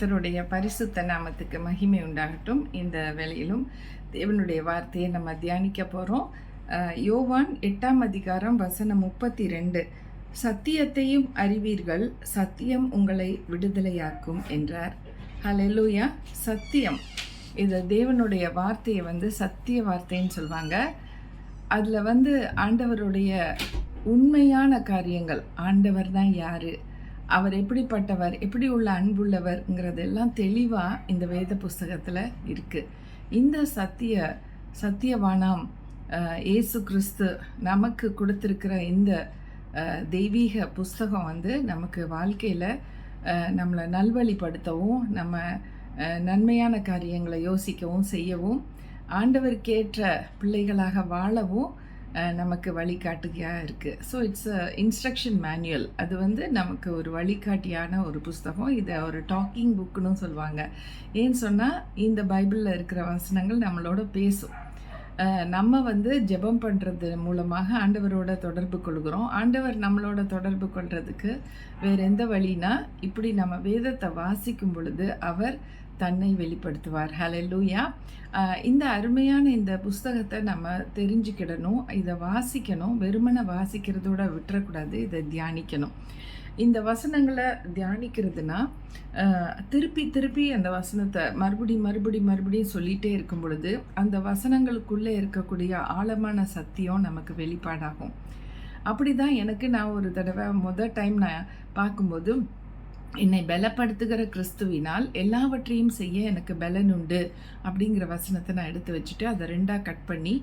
கர்த்தருடைய பரிசுத்த நாமத்துக்கு மகிமை உண்டாகட்டும். இந்த வேளையிலும் தேவனுடைய வார்த்தையை நம்ம தியானிக்க போகிறோம். யோவான் 8ஆம் அதிகாரம் வசனம் 32. சத்தியத்தையும் அறிவீர்கள், சத்தியம் உங்களை விடுதலையாக்கும் என்றார். ஹல்லேலூயா. சத்தியம், இது தேவனுடைய வார்த்தையை சத்திய வார்த்தைன்னு சொல்லுவாங்க. அதில் ஆண்டவருடைய உண்மையான காரியங்கள், ஆண்டவர் தான் யார், அவர் எப்படிப்பட்டவர், எப்படி உள்ள அன்புள்ளவர்ங்கிறதெல்லாம் தெளிவாக இந்த வேத புஸ்தகத்தில் இருக்குது. இந்த சத்தியவானாம் இயேசு கிறிஸ்து நமக்கு கொடுத்துருக்கிற இந்த தெய்வீக புஸ்தகம் நமக்கு வாழ்க்கையில் நம்மளை நல்வழிப்படுத்தவும், நம்ம நன்மையான காரியங்களை யோசிக்கவும் செய்யவும், ஆண்டவருக்கேற்ற பிள்ளைகளாக வாழவும் நமக்கு வழிகாட்டியாக இருக்குது. So it's a instruction manual. அது நமக்கு ஒரு வழிகாட்டியான ஒரு புஸ்தகம். இதை ஒரு டாக்கிங் புக்குன்னு சொல்லுவாங்க. ஏன்னு சொன்னால் இந்த பைபிளில் இருக்கிற வசனங்கள் நம்மளோட பேசும். நம்ம ஜெபம் பண்ணுறது மூலமாக ஆண்டவரோட தொடர்பு கொள்கிறோம். ஆண்டவர் நம்மளோட தொடர்பு கொள்றதுக்கு வேறு எந்த வழினா, இப்படி நம்ம வேதத்தை வாசிக்கும் பொழுது அவர் தன்னை வெளிப்படுத்துவார். ஹல்லேலூயா. இந்த அருமையான இந்த புஸ்தகத்தை நம்ம தெரிஞ்சுக்கிடணும், இதை வாசிக்கணும். வெறுமனை வாசிக்கிறதோட விட்டுறக்கூடாது, இதை தியானிக்கணும். இந்த வசனங்களை தியானிக்கிறதுனா திருப்பி திருப்பி அந்த வசனத்தை மறுபடியும் சொல்லிகிட்டே இருக்கும் பொழுது அந்த வசனங்களுக்குள்ளே இருக்கக்கூடிய ஆழமான சத்தியம் நமக்கு வெளிப்பாடாகும். அப்படி தான் நான் ஒரு தடவை டைம் நான் பார்க்கும்போது, என்னை பலப்படுத்துகிற கிறிஸ்துவினால் எல்லாவற்றையும் செய்ய எனக்கு பலன் உண்டு அப்படிங்கிற வசனத்தை நான் எடுத்து வச்சுட்டு அதை 2ஆக கட் பண்ணி,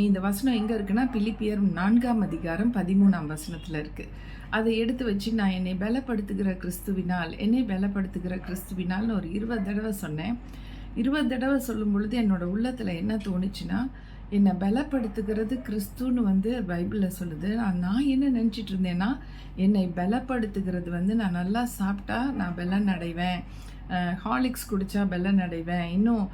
இந்த வசனம் எங்கே இருக்குன்னா பிலிப்பியர் 4ஆம் அதிகாரம் 13ஆம் வசனத்தில் இருக்குது. அதை எடுத்து வச்சு நான் என்னை பலப்படுத்துகிற கிறிஸ்துவினால்னு ஒரு 20 தடவை சொன்னேன். 20 தடவை சொல்லும் பொழுது என்னோட உள்ளத்தில் என்ன தோணுச்சுன்னா, என்னை பலப்படுத்துகிறது கிறிஸ்துன்னு பைபிளில் சொல்லுது. நான் என்ன நினச்சிட்டு இருந்தேன்னா, என்னை பலப்படுத்துகிறது நான் நல்லா சாப்பிட்டா நான் பலன் அடைவேன், ஹார்லிக்ஸ் குடித்தா பலன் அடைவேன், இன்னும்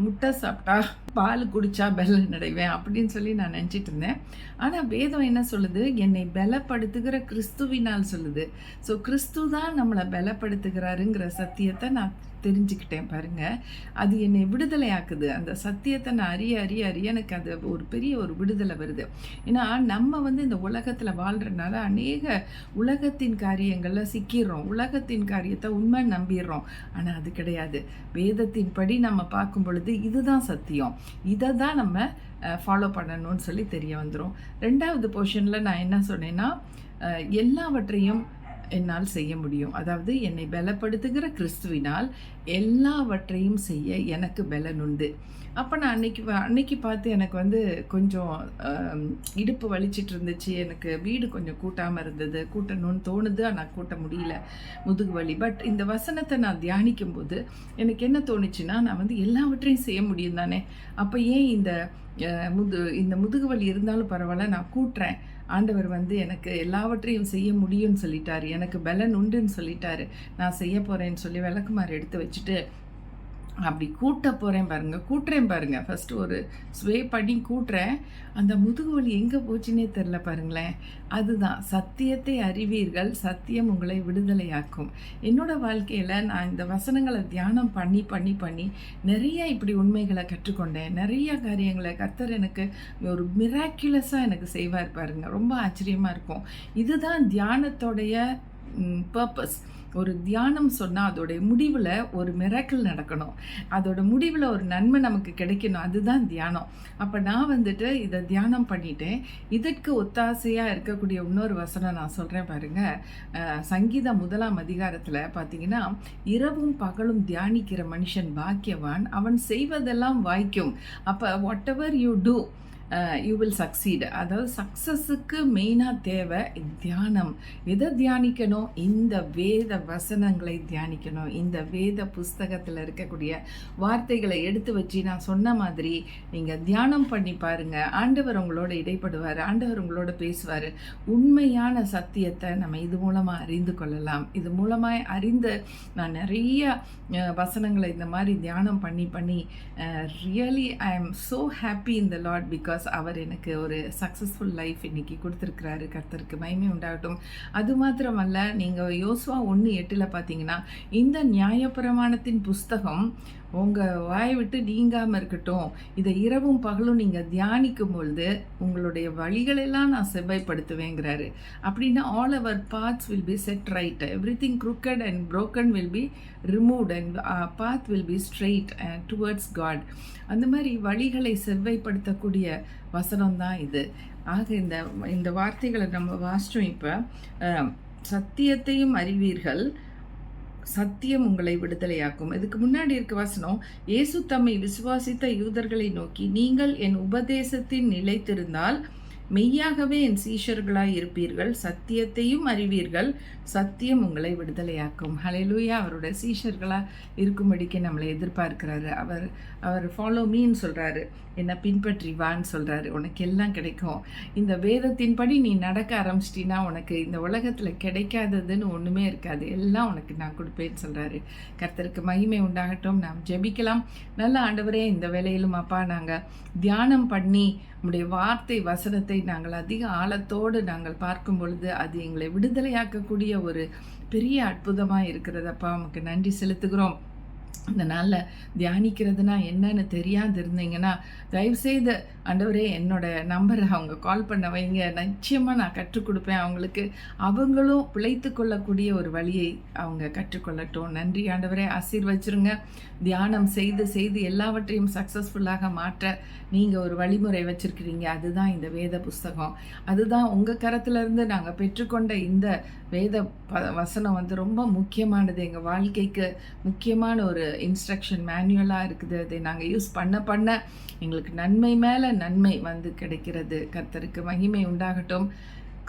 முட்டை சாப்பிட்டா பால் குடித்தா பலன் அடைவேன் அப்படின்னு சொல்லி நான் நினச்சிட்டு இருந்தேன். ஆனால் வேதம் என்ன சொல்லுது? என்னை பலப்படுத்துகிற கிறிஸ்துவினால் சொல்லுது. ஸோ கிறிஸ்து தான் நம்மளை பலப்படுத்துகிறாருங்கிற சத்தியத்தை நான் தெரிஞ்சுக்கிட்டேன். பாருங்கள், அது என்னை விடுதலை ஆக்குது. அந்த சத்தியத்தை நான் அறிய எனக்கு அது ஒரு பெரிய ஒரு விடுதலை வருது. ஏன்னா நம்ம இந்த உலகத்தில் வாழ்கிறனால அநேக உலகத்தின் காரியங்களில் சிக்கிடுறோம், உலகத்தின் காரியத்தை உண்மை நம்பிடுறோம். ஆனால் அது கிடையாது. வேதத்தின் படி நம்ம பார்க்கும் பொழுது இதுதான் சத்தியம், இதை தான் நம்ம ஃபாலோ பண்ணணும்னு சொல்லி தெரிய வந்துடும். 2வது போர்ஷனில் நான் என்ன சொன்னேன்னா, எல்லாவற்றையும் என்னால் செய்ய முடியும். அதாவது என்னை பலப்படுத்துகிற கிறிஸ்துவினால் எல்லாவற்றையும் செய்ய எனக்கு பலன் உண்டு. அப்போ நான் அன்னைக்கு பார்த்து எனக்கு கொஞ்சம் இடுப்பு வலிச்சிட்டு இருந்துச்சு. எனக்கு வீடு கொஞ்சம் கூட்டாமல் இருந்தது. கூட்டணும்னு தோணுது, ஆனால் கூட்ட முடியல, முதுகு வலி. பட் இந்த வசனத்தை நான் தியானிக்கும் போது எனக்கு என்ன தோணுச்சுன்னா, நான் எல்லாவற்றையும் செய்ய முடியும் தானே, அப்போ ஏன் இந்த முதுகு வலி இருந்தாலும் பரவாயில்ல, நான் கூட்டுறேன். ஆண்டவர் எனக்கு எல்லாவற்றையும் செய்ய முடியும்னு சொல்லிட்டாரு, எனக்கு பலன் உண்டுன்னு சொல்லிட்டாரு, நான் செய்ய போகிறேன்னு சொல்லி விளக்குமாறு எடுத்து வச்சுட்டு அப்படி கூட்டுறேன் பாருங்க. ஃபஸ்ட்டு ஒரு ஸ்வே பண்ணி கூட்டுறேன். அந்த முதுகு வலி எங்கே போச்சுன்னே தெரில பாருங்களேன். அதுதான் சத்தியத்தை அறிவீர்கள், சத்தியம் உங்களை விடுதலையாக்கும். என்னோட வாழ்க்கையில் நான் இந்த வசனங்களை தியானம் பண்ணி நிறைய இப்படி உண்மைகளை கற்றுக்கொண்டேன். நிறைய காரியங்களை கர்த்தர் எனக்கு ஒரு மிராக்குலஸாக எனக்கு செய்வார் பாருங்க. ரொம்ப ஆச்சரியமாக இருக்கும். இதுதான் தியானத்தோடைய பர்பஸ். ஒரு தியானம் சொன்னால் அதோடைய முடிவில் ஒரு மிராக்கிள் நடக்கணும், அதோட முடிவில் ஒரு நன்மை நமக்கு கிடைக்கணும். அதுதான் தியானம். அப்போ நான் இதை தியானம் பண்ணிட்டேன். இதற்கு ஒத்தாசையாக இருக்கக்கூடிய இன்னொரு வசனம் நான் சொல்கிறேன் பாருங்கள். சங்கீதம் 1ஆம் அதிகாரத்தில் பார்த்தீங்கன்னா, இரவும் பகலும் தியானிக்கிற மனுஷன் பாக்கியவான், அவன் செய்வதெல்லாம் வாய்க்கும். அப்போ whatever you do you will succeed. அதாவது சக்ஸஸுக்கு மெயினாக தேவை தியானம். எதை தியானிக்கணும்? இந்த வேத வசனங்களை தியானிக்கணும். இந்த வேத புஸ்தகத்தில் இருக்கக்கூடிய வார்த்தைகளை எடுத்து வச்சு நான் சொன்ன மாதிரி நீங்கள் தியானம் பண்ணி பாருங்கள். ஆண்டவர் உங்களோட இடைப்படுவார், ஆண்டவர் உங்களோட பேசுவார். உண்மையான சத்தியத்தை நம்ம இது மூலமாக அறிந்து கொள்ளலாம். இது மூலமாக அறிந்து நான் நிறைய வசனங்களை இந்த மாதிரி தியானம் பண்ணி really I am so happy in the Lord, because because அவர் எனக்கு ஒரு சக்ஸஸ்ஃபுல் லைஃப் இன்னைக்கு கொடுத்துருக்கிறாரு. கர்த்தருக்கு மகிமை உண்டாகட்டும். அது மாத்திரமல்ல, நீங்கள் யோசுவா 1:8 பார்த்தீங்கன்னா, இந்த நியாயப்பிரமாணத்தின் புஸ்தகம் உங்கள் வாயை விட்டு நீங்காமல் இருக்கட்டும், இதை இரவும் பகலும் நீங்கள் தியானிக்கும் பொழுது உங்களுடைய வழிகளெல்லாம் நான் செவ்வாய்ப்படுத்துவேங்கிறாரு. அப்படின்னா all our paths will be set right, everything crooked and broken will be removed and path will be straight towards God. அந்த மாதிரி வழிகளை செவ்வாய்ப்படுத்தக்கூடிய வசனம் தான் இது. ஆக இந்த வார்த்தைகளை நம்ம வாசித்தோம். இப்போ சத்தியத்தையும் அறிவீர்கள், சத்தியம் உங்களை விடுதலையாக்கும். இதுக்கு முன்னாடி இருக்க வசனம், இயேசு தம்மை விசுவாசித்த யூதர்களை நோக்கி, நீங்கள் என் உபதேசத்தில் நிலைத்திருந்தால் மெய்யாகவே என் சீஷர்களாய் இருப்பீர்கள், சத்தியத்தையும் அறிவீர்கள், சத்தியம் உங்களை விடுதலையாக்கும். ஹல்லேலூயா. அவரோட சீஷர்களாக இருக்கும்படிக்கு நம்மளை எதிர்பார்க்கிறாரு. அவர் ஃபாலோ மீன்னு சொல்கிறாரு, என்னை பின்பற்றி வான்னு சொல்கிறாரு. உனக்கு எல்லாம் கிடைக்கும். இந்த வேதத்தின்படி நீ நடக்க ஆரம்பிச்சிட்டின்னா உனக்கு இந்த உலகத்தில் கிடைக்காததுன்னு ஒன்றுமே இருக்காது, எல்லாம் உனக்கு நான் கொடுப்பேன்னு சொல்கிறாரு. கர்த்தருக்கு மகிமை உண்டாகட்டும். நாம் ஜெபிக்கலாம். நல்ல ஆண்டவரே, இந்த வேளையிலும் அப்பா, நாங்கள் தியானம் பண்ணி உம்முடைய வார்த்தை வசனத்தை நாங்கள் அதிக ஆழத்தோடு நாங்கள் பார்க்கும் பொழுது அது எங்களை விடுதலையாக்கக்கூடிய ஒரு பெரிய அற்புதமாக இருக்கிறதப்பா. உமக்கு நன்றி செலுத்துகிறோம். இந்த நாளில் தியானிக்கிறதுனா என்னன்னு தெரியாது இருந்தீங்கன்னா தயவுசெய்து ஆண்டவரே என்னோட நம்பரை அவங்க கால் பண்ண வைங்க. நிச்சயமாக நான் கற்றுக் கொடுப்பேன் அவங்களுக்கு. அவங்களும் பிழைத்து கொள்ளக்கூடிய ஒரு வழியை அவங்க கற்றுக்கொள்ளட்டும். நன்றி ஆண்டவரே, ஆசீர்வச்சிருங்க. தியானம் செய்து செய்து எல்லாவற்றையும் சக்ஸஸ்ஃபுல்லாக மாற்ற நீங்கள் ஒரு வழிமுறை வச்சுருக்கிறீங்க. அதுதான் இந்த வேத புஸ்தகம். அதுதான் உங்கள் கரத்துலேருந்து நாங்கள் பெற்றுக்கொண்ட இந்த வேத வசனம் ரொம்ப முக்கியமானது. எங்கள் வாழ்க்கைக்கு முக்கியமான ஒரு இன்ஸ்ட்ரக்ஷன் மேனுவலாக இருக்குது. அதை நாங்கள் யூஸ் பண்ண எங்களுக்கு நன்மை மேலே நன்மை கிடைக்கிறது. கர்த்தருக்கு மகிமை உண்டாகட்டும்.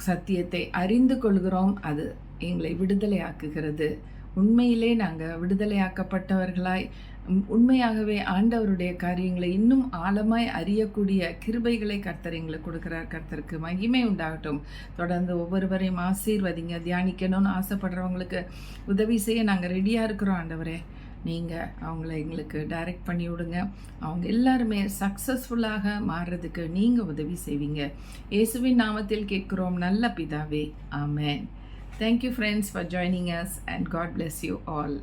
சத்தியத்தை அறிந்து கொள்கிறோம், அது எங்களை விடுதலையாக்குகிறது. உண்மையிலே நாங்கள் விடுதலையாக்கப்பட்டவர்களாய் உண்மையாகவே ஆண்டவருடைய காரியங்களை இன்னும் ஆழமாய் அறியக்கூடிய கிருபைகளை கர்த்தர் எங்களுக்கு கொடுக்குறார். கர்த்தருக்கு மகிமை உண்டாகட்டும். தொடர்ந்து ஒவ்வொருவரையும் ஆசீர்வதிங்க. தியானிக்கணும்னு ஆசைப்படுறவங்களுக்கு உதவி செய்ய நாங்கள் ரெடியாக இருக்கிறோம். ஆண்டவரே, நீங்கள் அவங்கள எங்களுக்கு டைரக்ட் பண்ணி விடுங்க. அவங்க எல்லாருமே சக்ஸஸ்ஃபுல்லாக மாறுறதுக்கு நீங்கள் உதவி செய்வீங்க. இயேசுவின் நாமத்தில் கேட்கிறோம் நல்ல பிதாவே, ஆமென். Thank you friends for joining us and God bless you all.